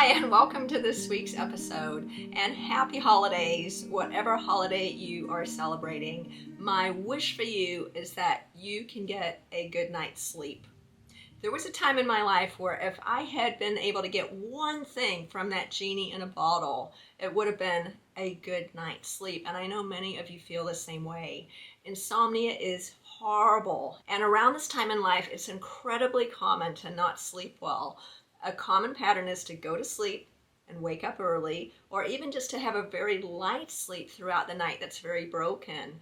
Hi, and welcome to this week's episode, and happy holidays, whatever holiday you are celebrating. My wish for you is that you can get a good night's sleep. There was a time in my life where if I had been able to get one thing from that genie in a bottle, it would have been a good night's sleep. And I know many of you feel the same way. Insomnia is horrible. And around this time in life, it's incredibly common to not sleep well. A common pattern is to go to sleep and wake up early, or even just to have a very light sleep throughout the night that's very broken.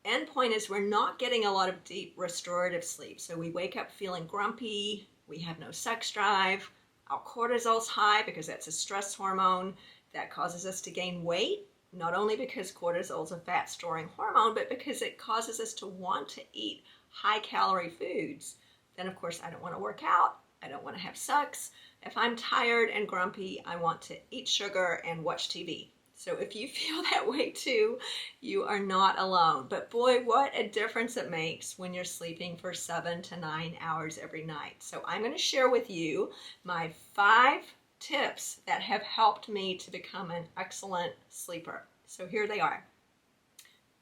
End point is we're not getting a lot of deep restorative sleep. So we wake up feeling grumpy, we have no sex drive, our cortisol's high because that's a stress hormone that causes us to gain weight, not only because cortisol is a fat storing hormone, but because it causes us to want to eat high calorie foods. Then of course I don't want to work out, I don't want to have sex. If I'm tired and grumpy, I want to eat sugar and watch TV. So if you feel that way too, you are not alone. But boy, what a difference it makes when you're sleeping for 7 to 9 hours every night. So I'm going to share with you my 5 tips that have helped me to become an excellent sleeper. So here they are.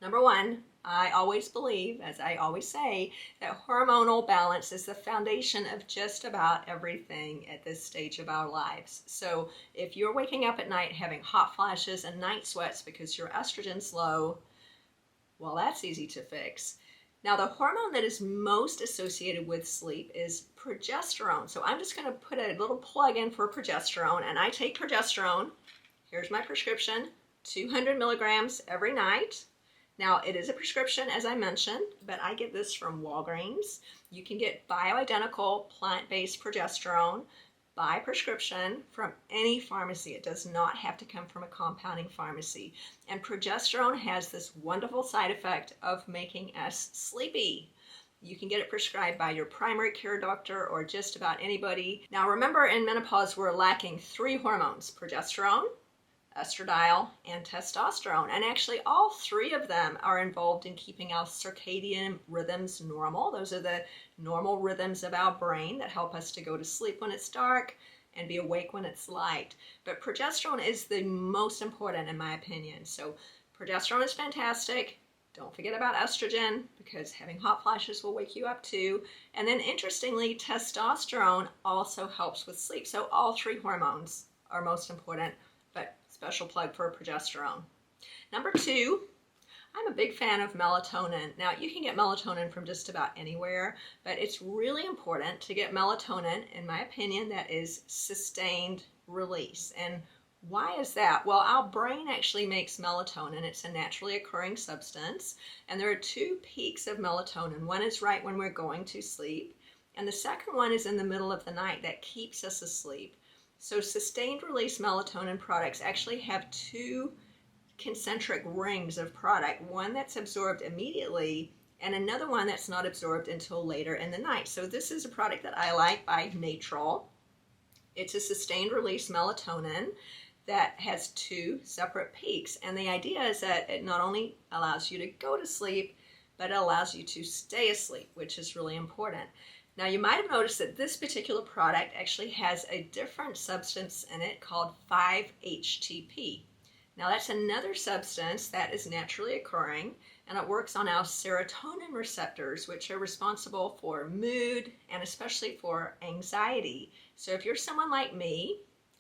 Number 1, I always believe, as I always say, that hormonal balance is the foundation of just about everything at this stage of our lives. So if you're waking up at night having hot flashes and night sweats because your estrogen's low, well, that's easy to fix. Now, the hormone that is most associated with sleep is progesterone. So I'm just going to put a little plug in for progesterone, and I take progesterone. Here's my prescription, 200 milligrams every night. Now, it is a prescription, as I mentioned, but I get this from Walgreens. You can get bioidentical plant-based progesterone by prescription from any pharmacy. It does not have to come from a compounding pharmacy. And progesterone has this wonderful side effect of making us sleepy. You can get it prescribed by your primary care doctor or just about anybody. Now, remember, in menopause, we're lacking 3 hormones: progesterone, estradiol, and testosterone. And actually all 3 of them are involved in keeping our circadian rhythms normal. Those are the normal rhythms of our brain that help us to go to sleep when it's dark and be awake when it's light. But progesterone is the most important in my opinion. So progesterone is fantastic. Don't forget about estrogen because having hot flashes will wake you up too. And then interestingly, testosterone also helps with sleep. So all 3 hormones are most important, but special plug for progesterone. Number 2, I'm a big fan of melatonin. Now, you can get melatonin from just about anywhere, but it's really important to get melatonin, in my opinion, that is sustained release. And why is that? Well, our brain actually makes melatonin. It's a naturally occurring substance, and there are 2 peaks of melatonin. One is right when we're going to sleep, and the second one is in the middle of the night that keeps us asleep. So sustained release melatonin products actually have 2 concentric rings of product, one that's absorbed immediately and another one that's not absorbed until later in the night. So this is a product that I like by Natural. It's a sustained release melatonin that has 2 separate peaks. And the idea is that it not only allows you to go to sleep, but it allows you to stay asleep, which is really important. Now, you might have noticed that this particular product actually has a different substance in it called 5-HTP. Now, that's another substance that is naturally occurring, and it works on our serotonin receptors, which are responsible for mood and especially for anxiety. So if you're someone like me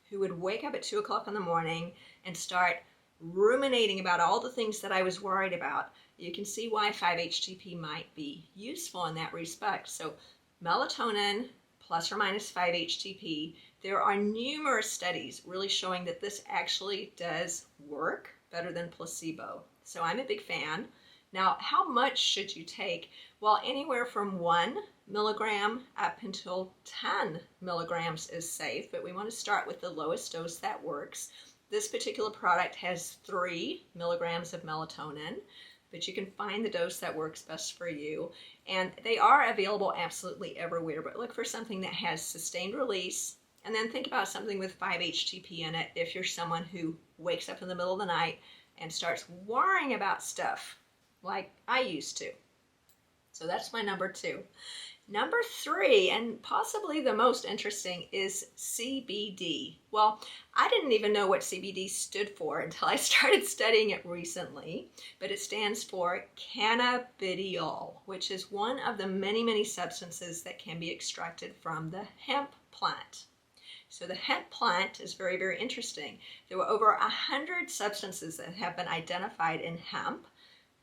who would wake up at 2 o'clock in the morning and start ruminating about all the things that I was worried about, you can see why 5-HTP might be useful in that respect. So melatonin plus or minus 5-HTP, there are numerous studies really showing that this actually does work better than placebo. So I'm a big fan. Now, how much should you take? Well, anywhere from 1 milligram up until 10 milligrams is safe, but we want to start with the lowest dose that works. This particular product has 3 milligrams of melatonin, but you can find the dose that works best for you. And they are available absolutely everywhere, but look for something that has sustained release, and then think about something with 5-HTP in it if you're someone who wakes up in the middle of the night and starts worrying about stuff like I used to. So that's my number 2. Number 3, and possibly the most interesting, is CBD. Well, I didn't even know what CBD stood for until I started studying it recently, but it stands for cannabidiol, which is one of the many, many substances that can be extracted from the hemp plant. So the hemp plant is very, very interesting. There were over 100 substances that have been identified in hemp,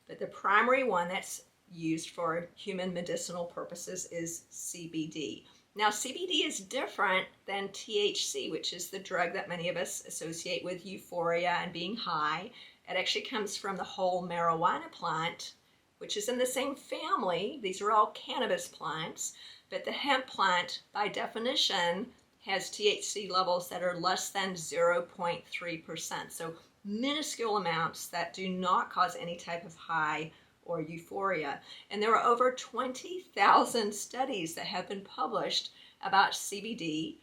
but the primary one that's used for human medicinal purposes is CBD. Now, CBD is different than THC, which is the drug that many of us associate with euphoria and being high. It actually comes from the whole marijuana plant, which is in the same family. These are all cannabis plants, but the hemp plant, by definition, has THC levels that are less than 0.3%. So minuscule amounts that do not cause any type of high or euphoria. And there are over 20,000 studies that have been published about CBD,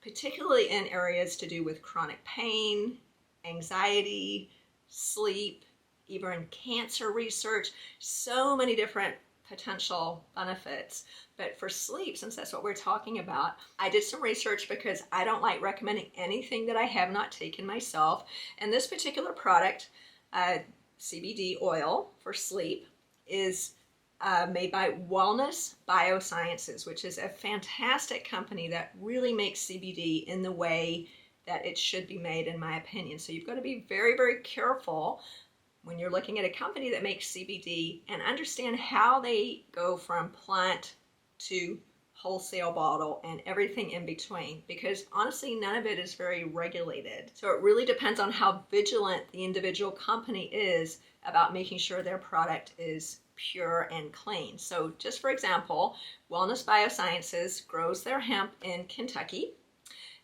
particularly in areas to do with chronic pain, anxiety, sleep, even cancer research, so many different potential benefits. But for sleep, since that's what we're talking about, I did some research because I don't like recommending anything that I have not taken myself. And this particular product, CBD oil for sleep, is made by Wellness Biosciences, which is a fantastic company that really makes CBD in the way that it should be made, in my opinion. So you've got to be very, very careful when you're looking at a company that makes CBD and understand how they go from plant to wholesale bottle and everything in between, because honestly none of it is very regulated. So it really depends on how vigilant the individual company is about making sure their product is pure and clean. So just for example, Wellness Biosciences grows their hemp in Kentucky,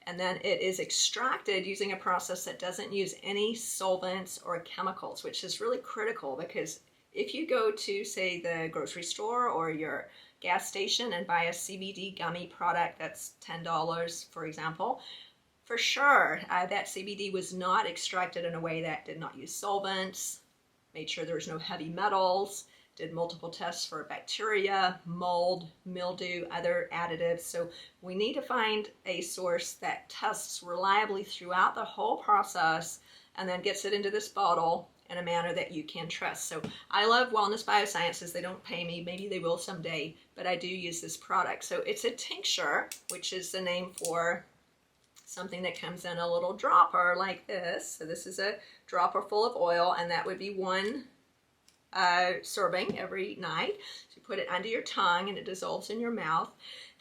and then it is extracted using a process that doesn't use any solvents or chemicals, which is really critical, because if you go to, say, the grocery store or your gas station and buy a CBD gummy product that's $10, for example, for sure that CBD was not extracted in a way that did not use solvents, made sure there was no heavy metals, did multiple tests for bacteria, mold, mildew, other additives. So we need to find a source that tests reliably throughout the whole process and then gets it into this bottle in a manner that you can trust. So I love Wellness Biosciences. They don't pay me. Maybe they will someday, but I do use this product. So it's a tincture, which is the name for something that comes in a little dropper like this. So this is a dropper full of oil, and that would be one serving every night. So you put it under your tongue and it dissolves in your mouth.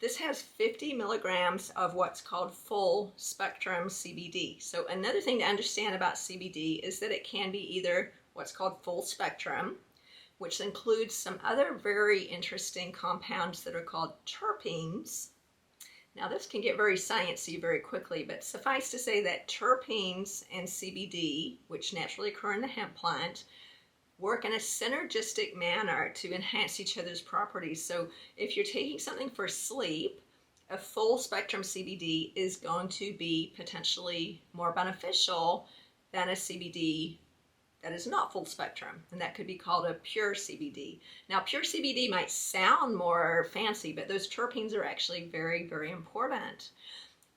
This has 50 milligrams of what's called full spectrum CBD. So another thing to understand about CBD is that it can be either what's called full spectrum, which includes some other very interesting compounds that are called terpenes. Now this can get very sciencey very quickly, but suffice to say that terpenes and CBD, which naturally occur in the hemp plant, work in a synergistic manner to enhance each other's properties. So if you're taking something for sleep, a full spectrum CBD is going to be potentially more beneficial than a CBD that is not full spectrum, and that could be called a pure CBD. Now, pure CBD might sound more fancy, but those terpenes are actually very, very important.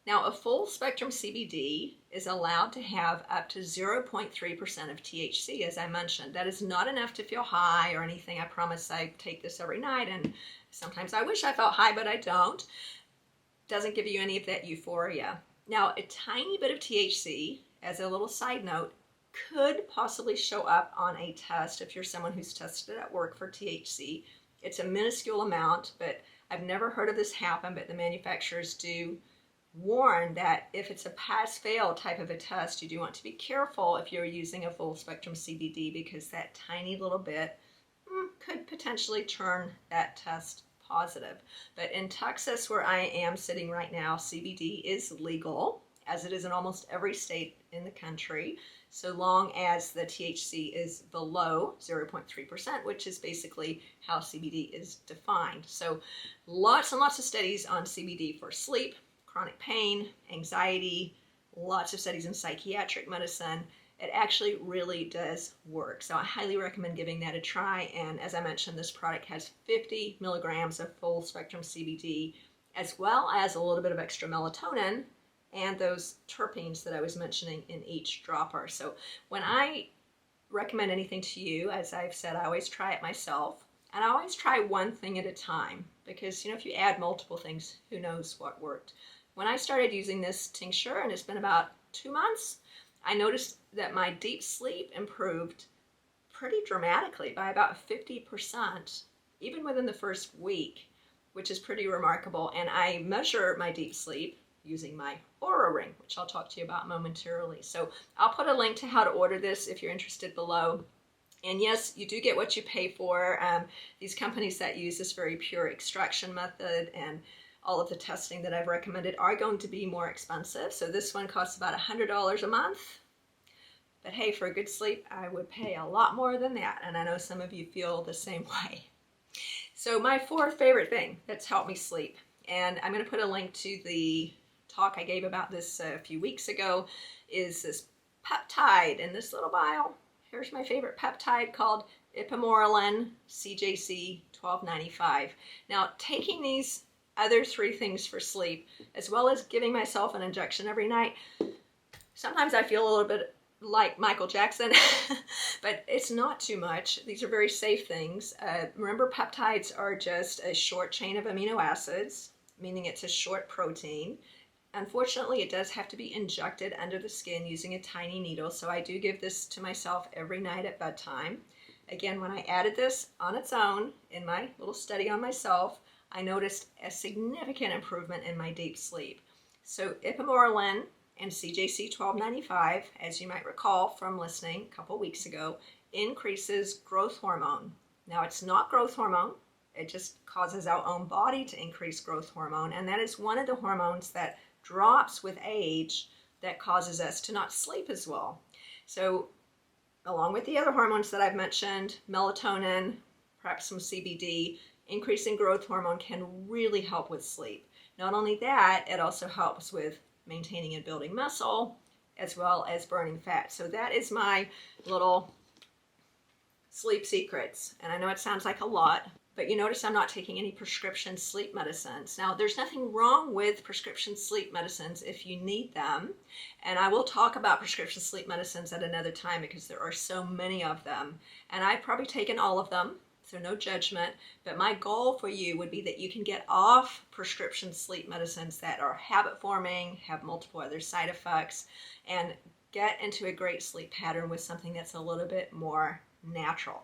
Now, a full spectrum CBD is allowed to have up to 0.3% of THC, as I mentioned. That is not enough to feel high or anything. I promise I take this every night, and sometimes I wish I felt high, but I don't. Doesn't give you any of that euphoria. Now, a tiny bit of THC, as a little side note, could possibly show up on a test if you're someone who's tested at work for THC. It's a minuscule amount, but I've never heard of this happen, but the manufacturers do warn that if it's a pass-fail type of a test, you do want to be careful if you're using a full spectrum CBD, because that tiny little bit could potentially turn that test positive. But in Texas, where I am sitting right now, CBD is legal, as it is in almost every state in the country, so long as the THC is below 0.3%, which is basically how CBD is defined. So lots and lots of studies on CBD for sleep, chronic pain, anxiety, lots of studies in psychiatric medicine. it actually really does work. So I highly recommend giving that a try. And as I mentioned, this product has 50 milligrams of full spectrum CBD, as well as a little bit of extra melatonin and those terpenes that I was mentioning in each dropper. So when I recommend anything to you, as I've said, I always try it myself. And I always try one thing at a time because, if you add multiple things, who knows what worked. When I started using this tincture, and it's been about 2 months, I noticed that my deep sleep improved pretty dramatically by about 50%, even within the first week, which is pretty remarkable. And I measure my deep sleep using my Oura ring, which I'll talk to you about momentarily. So I'll put a link to how to order this if you're interested below. And yes, you do get what you pay for. These companies that use this very pure extraction method and all of the testing that I've recommended are going to be more expensive. So this one costs about $100 a month. But hey, for a good sleep, I would pay a lot more than that. And I know some of you feel the same way. So my fourth favorite thing that's helped me sleep, and I'm going to put a link to the talk I gave about this a few weeks ago, is this peptide in this little vial. Here's my favorite peptide called ipamorelin CJC 1295. Now, taking these other 3 things for sleep, as well as giving myself an injection every night, sometimes I feel a little bit like Michael Jackson, but it's not too much. These are very safe things. Remember, peptides are just a short chain of amino acids, meaning it's a short protein. Unfortunately, it does have to be injected under the skin using a tiny needle, so I do give this to myself every night at bedtime. Again, when I added this on its own in my little study on myself, I noticed a significant improvement in my deep sleep. So ipamorelin and CJC 1295, as you might recall from listening a couple weeks ago, increases growth hormone. Now, it's not growth hormone. It just causes our own body to increase growth hormone, and that is one of the hormones that drops with age that causes us to not sleep as well. So along with the other hormones that I've mentioned, melatonin, perhaps some CBD, increasing growth hormone can really help with sleep. Not only that, it also helps with maintaining and building muscle as well as burning fat. So that is my little sleep secrets. And I know it sounds like a lot, but you notice I'm not taking any prescription sleep medicines. Now, there's nothing wrong with prescription sleep medicines if you need them. And I will talk about prescription sleep medicines at another time because there are so many of them. And I've probably taken all of them, so no judgment. But my goal for you would be that you can get off prescription sleep medicines that are habit forming, have multiple other side effects, and get into a great sleep pattern with something that's a little bit more natural.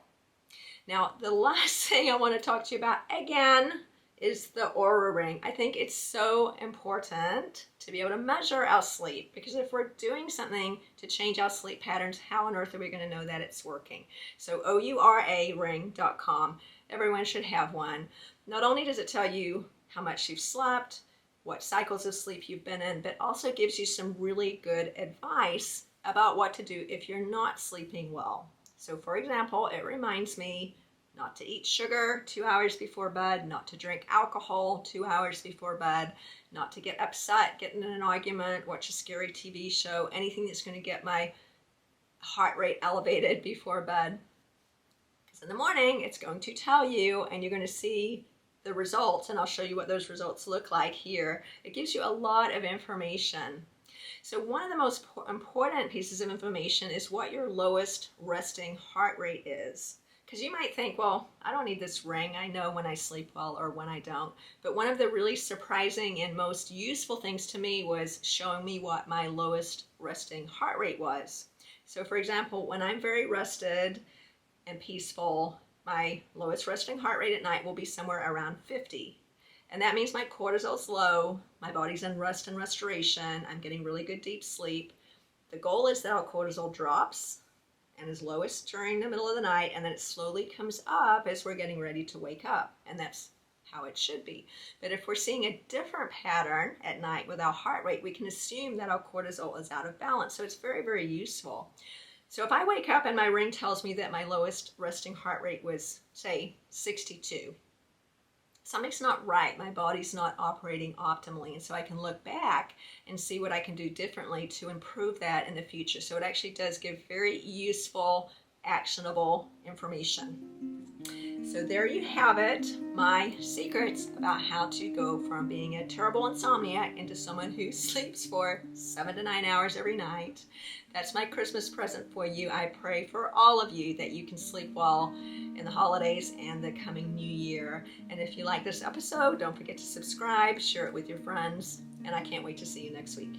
Now, the last thing I want to talk to you about, again, is the Oura ring. I think it's so important to be able to measure our sleep, because if we're doing something to change our sleep patterns, how on earth are we going to know that it's working? So ouraring.com, everyone should have one. Not only does it tell you how much you've slept, what cycles of sleep you've been in, but also gives you some really good advice about what to do if you're not sleeping well. So for example, it reminds me not to eat sugar 2 hours before bed, not to drink alcohol 2 hours before bed, not to get upset, get in an argument, watch a scary TV show, anything that's going to get my heart rate elevated before bed. Because in the morning, it's going to tell you, and you're going to see the results, and I'll show you what those results look like here. It gives you a lot of information. So one of the most important pieces of information is what your lowest resting heart rate is. Because you might think, well, I don't need this ring. I know when I sleep well or when I don't. But one of the really surprising and most useful things to me was showing me what my lowest resting heart rate was. So for example, when I'm very rested and peaceful, my lowest resting heart rate at night will be somewhere around 50. And that means my cortisol's low, my body's in rest and restoration, I'm getting really good deep sleep. The goal is that our cortisol drops and is lowest during the middle of the night, and then it slowly comes up as we're getting ready to wake up. And that's how it should be. But if we're seeing a different pattern at night with our heart rate, we can assume that our cortisol is out of balance. So it's very, very useful. So if I wake up and my ring tells me that my lowest resting heart rate was, say, 62, something's not right. My body's not operating optimally. And so I can look back and see what I can do differently to improve that in the future. So it actually does give very useful, actionable information. So there you have it, my secrets about how to go from being a terrible insomniac into someone who sleeps for 7 to 9 hours every night. That's my Christmas present for you. I pray for all of you that you can sleep well in the holidays and the coming new year. And if you like this episode, don't forget to subscribe, share it with your friends, and I can't wait to see you next week.